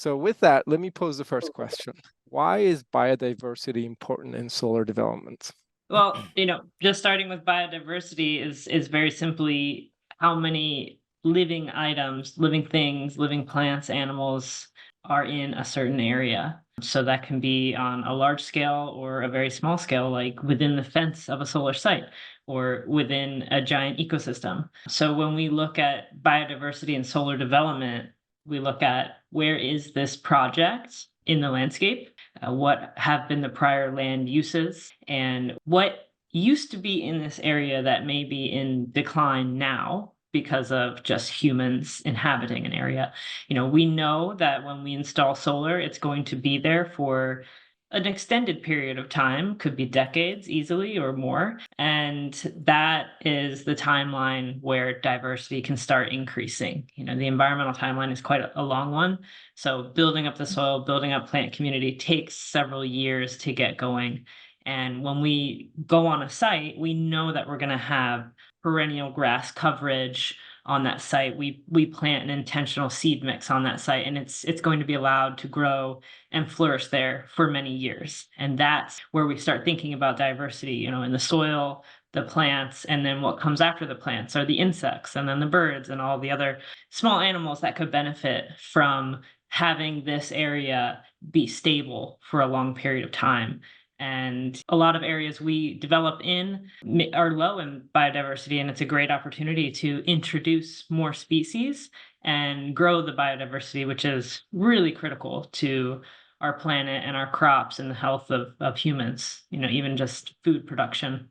So with that, let me pose the first question. Why is biodiversity important in solar development? Well, just starting with biodiversity is very simply how many living items, living things, living plants, animals are in a certain area. So that can be on a large scale or a very small scale, like within the fence of a solar site or within a giant ecosystem. So when we look at biodiversity and solar development, we look at where is this project in the landscape, what have been the prior land uses, and what used to be in this area that may be in decline now because of just humans inhabiting an area. We know that when we install solar, it's going to be there for an extended period of time, could be decades easily or more. And that is the timeline where diversity can start increasing. The environmental timeline is quite a long one. So building up the soil, building up plant community takes several years to get going. And when we go on a site, we know that we're going to have perennial grass coverage on that site. We plant an intentional seed mix on that site, and it's going to be allowed to grow and flourish there for many years. And that's where we start thinking about diversity, in the soil, the plants, and then what comes after the plants are the insects, and then the birds and all the other small animals that could benefit from having this area be stable for a long period of time. And a lot of areas we develop in are low in biodiversity, and it's a great opportunity to introduce more species and grow the biodiversity, which is really critical to our planet and our crops and the health of humans, even just food production.